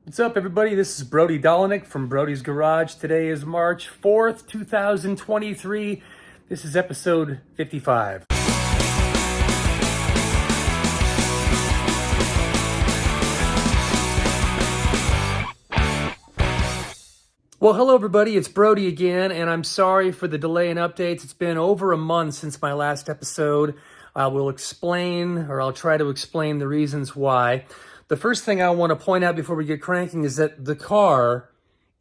What's up, everybody? This is Brody from Brody's Garage. Today is March 4th, 2023. This is episode 55. Well, hello, everybody. It's Brody again, and I'm sorry for the delay in updates. It's been over a month since my last episode. I will explain, or I'll try to explain the reasons why. The first thing I want to point out before we get cranking is that the car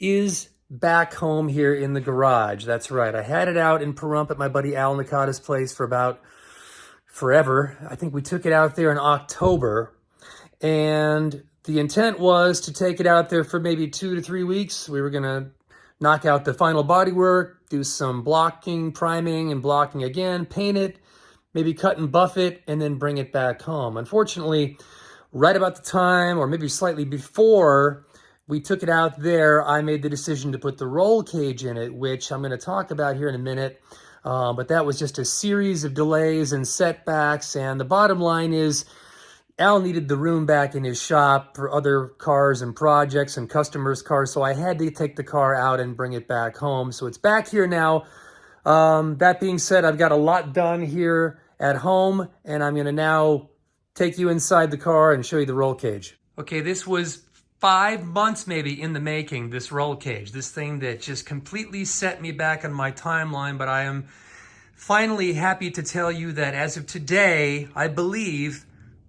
is back home here in the garage. That's right. I had it out in Pahrump at my buddy Al Nakata's place for about forever. I think we took it out there in October, and the intent was to take it out there for maybe 2 to 3 weeks. We were going to knock out the final bodywork, do some blocking, priming, and blocking again, paint it, maybe cut and buff it, and then bring it back home. Unfortunately, right about the time, or maybe slightly before we took it out there, I made the decision to put the roll cage in it, which I'm going to talk about here in a minute. But that was just a series of delays and setbacks. And the bottom line is, Al needed the room back in his shop for other cars and projects and customers' cars. So I had to take the car out and bring it back home. So it's back here now. That being said, I've got a lot done here at home, and I'm going to now take you inside the car and show you the roll cage. Okay, this was 5 months maybe in the making, this roll cage, this thing that just completely set me back on my timeline, but I am finally happy to tell you that as of today, I believe,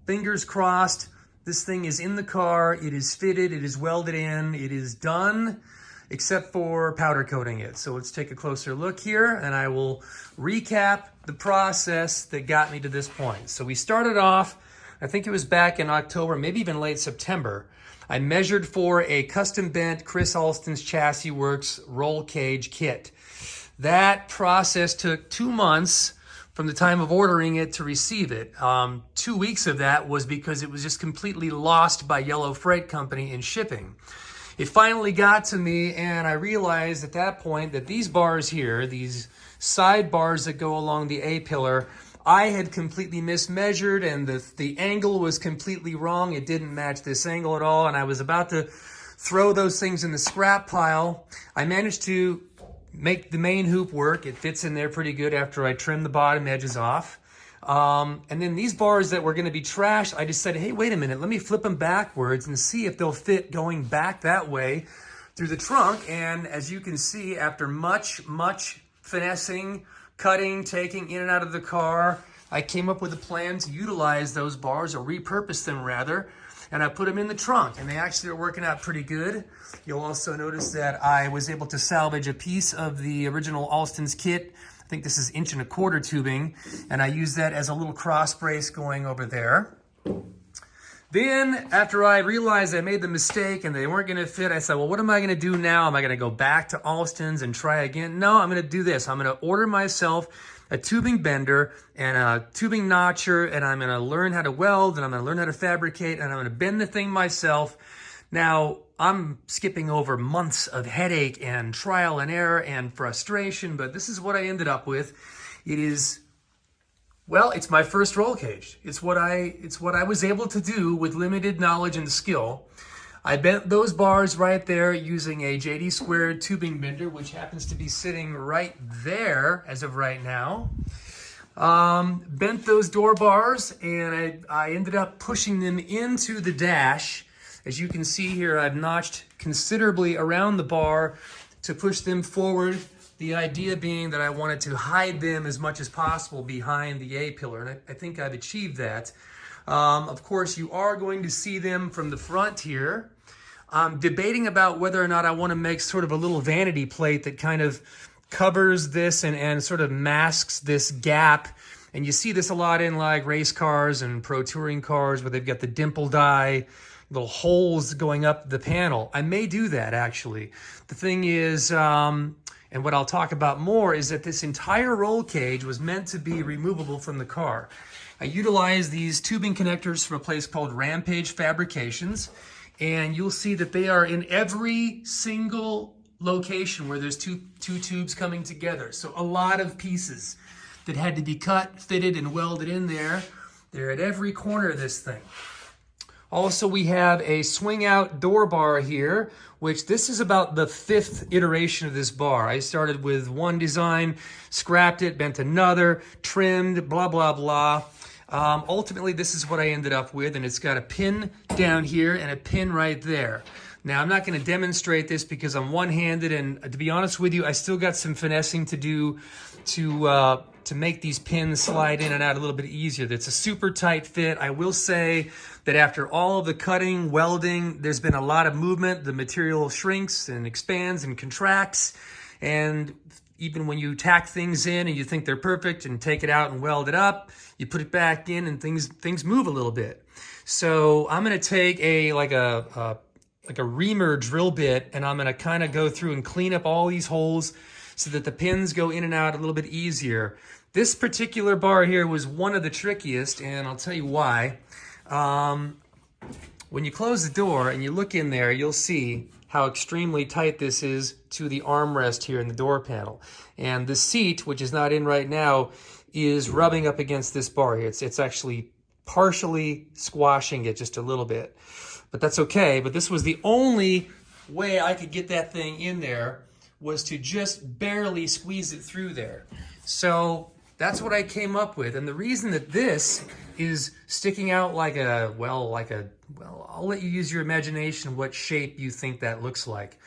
fingers crossed, this thing is in the car, it is fitted, it is welded in, it is done, except for powder coating it. So let's take a closer look here, and I will recap the process that got me to this point. So we started off, I think it was back in October, maybe even late September. I measured for a custom bent Chris Alston's Chassis Works roll cage kit. That process took 2 months from the time of ordering it to receive it. 2 weeks of that was because it was just completely lost by Yellow Freight Company in shipping. It finally got to me, and I realized at that point that these bars here, these side bars that go along the A-pillar, I had completely mismeasured, and the angle was completely wrong. It didn't match this angle at all, and I was about to throw those things in the scrap pile. I managed to make the main hoop work. It fits in there pretty good after I trim the bottom edges off. And then these bars that were going to be trashed, I just said, hey, wait a minute, let me flip them backwards and see if they'll fit going back that way through the trunk. And as you can see, after much finessing, cutting, taking in and out of the car, I came up with a plan to utilize those bars, or repurpose them rather, and I put them in the trunk, and they actually are working out pretty good. You'll also notice that I was able to salvage a piece of the original Alston's kit. I think this is 1¼ inch tubing, and I used that as a little cross brace going over there. Then, after I realized I made the mistake and they weren't going to fit, I said, well, what am I going to do now? Am I going to go back to Alston's and try again? No, I'm going to do this. I'm going to order myself a tubing bender and a tubing notcher, and I'm going to learn how to weld, and I'm going to learn how to fabricate, and I'm going to bend the thing myself. Now, I'm skipping over months of headache and trial and error and frustration, but this is what I ended up with. It is, well, it's my first roll cage. It's what I was able to do with limited knowledge and skill. I bent those bars right there using a JD squared tubing bender, which happens to be sitting right there as of right now. Bent those door bars, and I ended up pushing them into the dash. As you can see here, I've notched considerably around the bar to push them forward. The idea being that I wanted to hide them as much as possible behind the A-pillar, and I think I've achieved that. Of course, you are going to see them from the front here. I'm debating about whether or not I want to make sort of a little vanity plate that kind of covers this and sort of masks this gap. And you see this a lot in like race cars and pro touring cars where they've got the dimple die, little holes going up the panel. I may do that, actually. The thing is, and what I'll talk about more, is that this entire roll cage was meant to be removable from the car. I utilized these tubing connectors from a place called Rampage Fabrications, and you'll see that they are in every single location where there's two tubes coming together. So a lot of pieces that had to be cut, fitted, and welded in there. They're at every corner of this thing. Also, we have a swing out door bar here, which this is about the 5th iteration of this bar. I started with one design, scrapped it, bent another, trimmed, blah, blah, blah. Ultimately, this is what I ended up with, and it's got a pin down here and a pin right there. Now, I'm not going to demonstrate this because I'm one-handed, and to be honest with you, I still got some finessing to do to make these pins slide in and out a little bit easier. It's a super tight fit. I will say that after all of the cutting, welding, there's been a lot of movement. The material shrinks and expands and contracts, and even when you tack things in and you think they're perfect and take it out and weld it up, you put it back in and things move a little bit. So I'm going to take like a reamer drill bit, and I'm going to kind of go through and clean up all these holes so that the pins go in and out a little bit easier. This particular bar here was one of the trickiest, and I'll tell you why. When you close the door and you look in there, you'll see how extremely tight this is to the armrest here in the door panel. And the seat, which is not in right now, is rubbing up against this bar here. It's actually partially squashing it just a little bit. But that's okay. But this was the only way I could get that thing in there, was to just barely squeeze it through there. So that's what I came up with. And the reason that this is sticking out like well, I'll let you use your imagination what shape you think that looks like.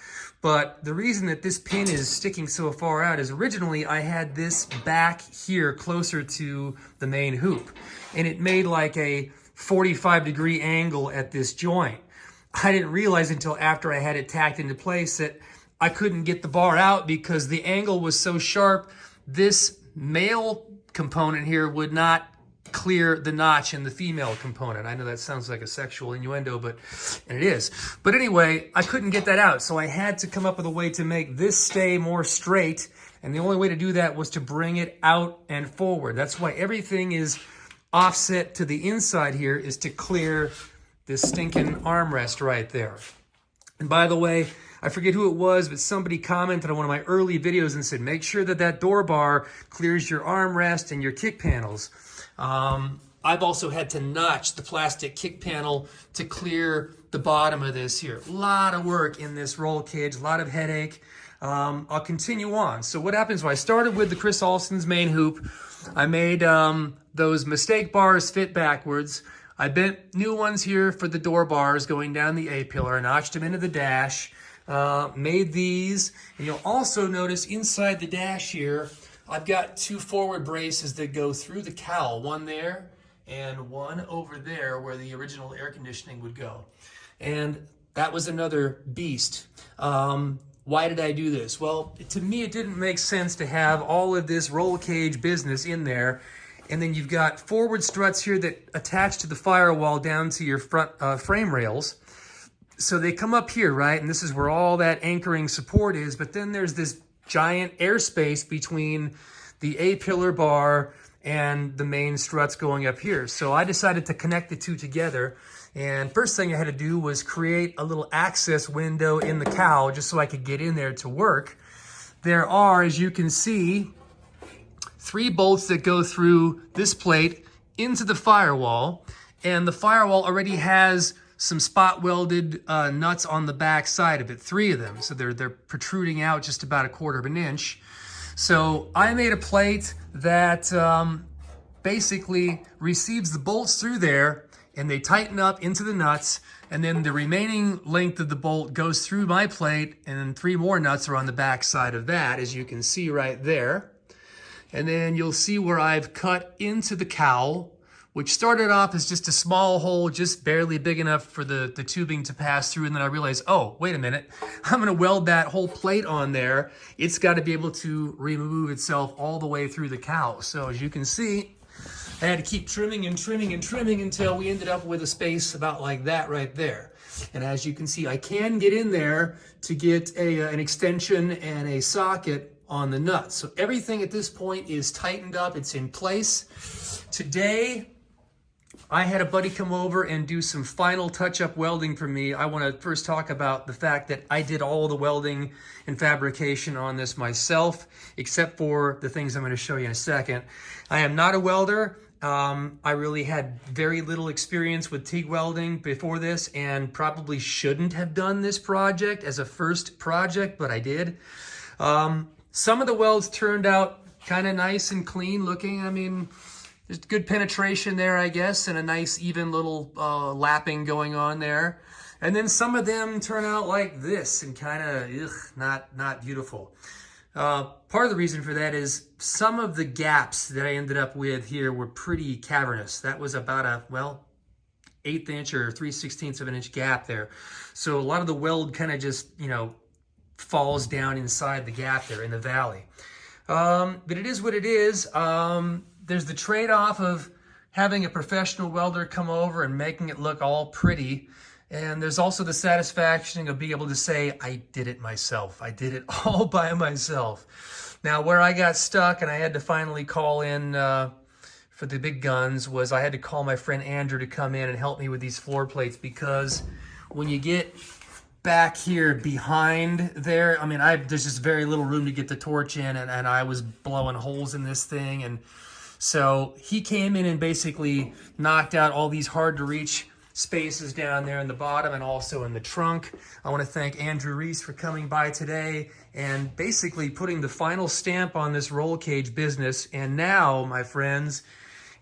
But the reason that this pin is sticking so far out is originally I had this back here closer to the main hoop, and it made like a 45-degree angle at this joint. I didn't realize until after I had it tacked into place that I couldn't get the bar out because the angle was so sharp. This male component here would not clear the notch in the female component. I know that sounds like a sexual innuendo, and it is. But anyway, I couldn't get that out, so I had to come up with a way to make this stay more straight, and the only way to do that was to bring it out and forward. That's why everything is offset to the inside here, is to clear this stinking armrest right there. And by the way, I forget who it was, but somebody commented on one of my early videos and said, make sure that that door bar clears your armrest and your kick panels. I've also had to notch the plastic kick panel to clear the bottom of this here. A lot of work in this roll cage, a lot of headache. I'll continue on. So what happens when I started with the Chris Alston's main hoop, I made those mistake bars fit backwards. I bent new ones here for the door bars going down the A-pillar, notched them into the dash, made these. And you'll also notice inside the dash here, I've got 2 forward braces that go through the cowl, one there and one over there where the original air conditioning would go. And that was another beast. Why did I do this? Well, to me, it didn't make sense to have all of this roll cage business in there. And then you've got forward struts here that attach to the firewall down to your front frame rails. So they come up here, right? And this is where all that anchoring support is. But then there's this giant airspace between the A-pillar bar and the main struts going up here. So I decided to connect the two together. And first thing I had to do was create a little access window in the cowl just so I could get in there to work. There are, as you can see, 3 bolts that go through this plate into the firewall, and the firewall already has some spot welded nuts on the back side of it, 3 of them. So they're protruding out just about a 1/4 of an inch. So I made a plate that basically receives the bolts through there, and they tighten up into the nuts, and then the remaining length of the bolt goes through my plate, and then 3 more nuts are on the back side of that, as you can see right there. And then you'll see where I've cut into the cowl, which started off as just a small hole, just barely big enough for the tubing to pass through. And then I realized, oh, wait a minute, I'm gonna weld that whole plate on there. It's gotta be able to remove itself all the way through the cowl. So as you can see, I had to keep trimming and trimming and trimming until we ended up with a space about like that right there. And as you can see, I can get in there to get an extension and a socket on the nuts. So everything at this point is tightened up, it's in place. Today, I had a buddy come over and do some final touch-up welding for me. I want to first talk about the fact that I did all the welding and fabrication on this myself, except for the things I'm going to show you in a second. I am not a welder, I really had very little experience with TIG welding before this and probably shouldn't have done this project as a first project, but I did. Some of the welds turned out kind of nice and clean looking. I mean, there's good penetration there, I guess, and a nice even little lapping going on there. And then some of them turn out like this and kind of not beautiful. Part of the reason for that is some of the gaps that I ended up with here were pretty cavernous. That was about a, well, 1/8 inch or 3/16 of an inch gap there. So a lot of the weld kind of just, falls down inside the gap there in the valley. But it is what it is. There's the trade-off of having a professional welder come over and making it look all pretty. And there's also the satisfaction of being able to say, I did it myself. I did it all by myself. Now, where I got stuck and I had to finally call in for the big guns was I had to call my friend Andrew to come in and help me with these floor plates, because when you get back here behind there, I mean, there's just very little room to get the torch in, and I was blowing holes in this thing. And so he came in and basically knocked out all these hard to reach spaces down there in the bottom and also in the trunk. I want to thank Andrew Reese for coming by today and basically putting the final stamp on this roll cage business. And now, my friends,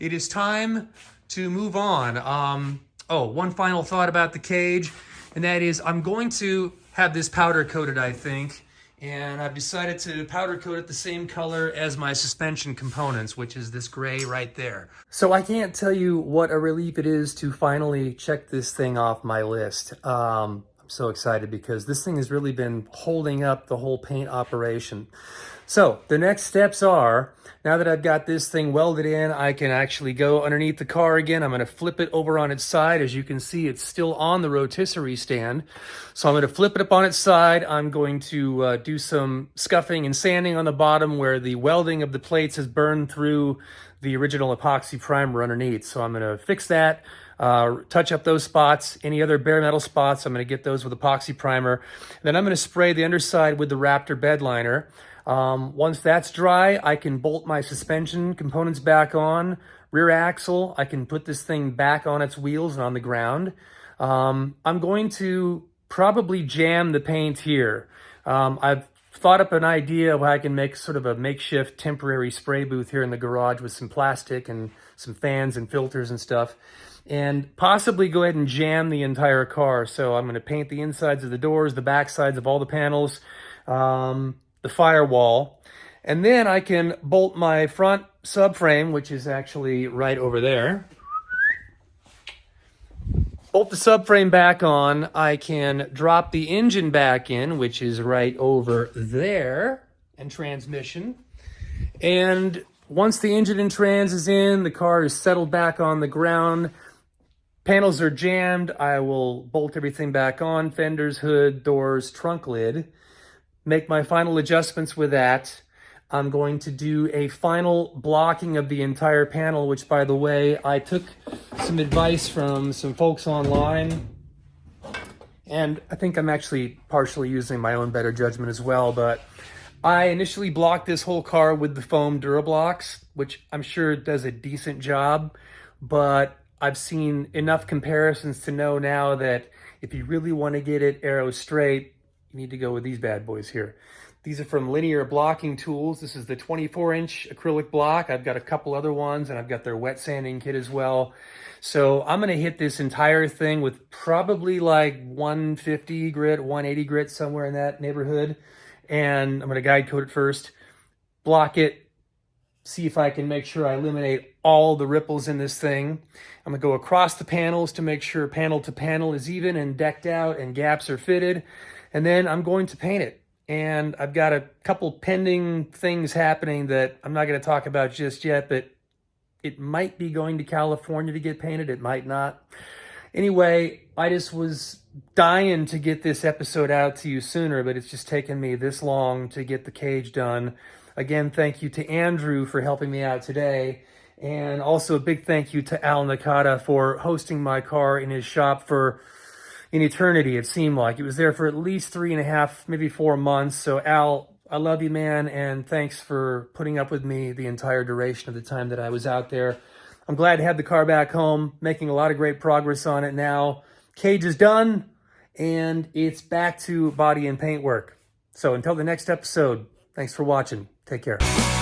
it is time to move on. One final thought about the cage, and that is I'm going to have this powder coated, I think. And I've decided to powder coat it the same color as my suspension components, which is this gray right there. So I can't tell you what a relief it is to finally check this thing off my list. I'm so excited because this thing has really been holding up the whole paint operation. So the next steps are, now that I've got this thing welded in, I can actually go underneath the car again. I'm going to flip it over on its side. As you can see, it's still on the rotisserie stand. So I'm going to flip it up on its side. I'm going to do some scuffing and sanding on the bottom where the welding of the plates has burned through the original epoxy primer underneath. So I'm going to fix that, touch up those spots. Any other bare metal spots, I'm going to get those with epoxy primer. Then I'm going to spray the underside with the Raptor bed liner. Once that's dry, I can bolt my suspension components back on, rear axle. I can put this thing back on its wheels and on the ground. I'm going to probably jam the paint here. I've thought up an idea of how I can make sort of a makeshift temporary spray booth here in the garage with some plastic and some fans and filters and stuff, and possibly go ahead and jam the entire car. So I'm going to paint the insides of the doors, the back sides of all the panels, the firewall, and then I can bolt my front subframe, which is actually right over there. Bolt the subframe back on. I can drop the engine back in, which is right over there, and transmission. And once the engine and trans is in, the car is settled back on the ground. Panels are jammed. I will bolt everything back on, fenders, hood, doors, trunk lid. Make my final adjustments with that. I'm going to do a final blocking of the entire panel, which, by the way, I took some advice from some folks online, and I think I'm actually partially using my own better judgment as well, but I initially blocked this whole car with the foam Durablocks, which I'm sure does a decent job, but I've seen enough comparisons to know now that if you really want to get it arrow straight, you need to go with these bad boys here. These are from Linear Blocking Tools. This is the 24-inch acrylic block. I've got a couple other ones, and I've got their wet sanding kit as well. So I'm going to hit this entire thing with probably like 150 grit, 180 grit, somewhere in that neighborhood. And I'm going to guide coat it first, block it, see if I can make sure I eliminate all the ripples in this thing. I'm going to go across the panels to make sure panel to panel is even and decked out and gaps are fitted. And then I'm going to paint it. And I've got a couple pending things happening that I'm not going to talk about just yet, but it might be going to California to get painted. It might not. Anyway, I just was dying to get this episode out to you sooner, but it's just taken me this long to get the cage done. Again, thank you to Andrew for helping me out today. And also a big thank you to Al Nakata for hosting my car in his shop for an eternity, it seemed like. It was there for at least 3.5, maybe 4 months. So Al, I love you, man, and thanks for putting up with me the entire duration of the time that I was out there. I'm glad to have the car back home, making a lot of great progress on it now. Cage is done, and it's back to body and paint work. So until the next episode, thanks for watching. Take care.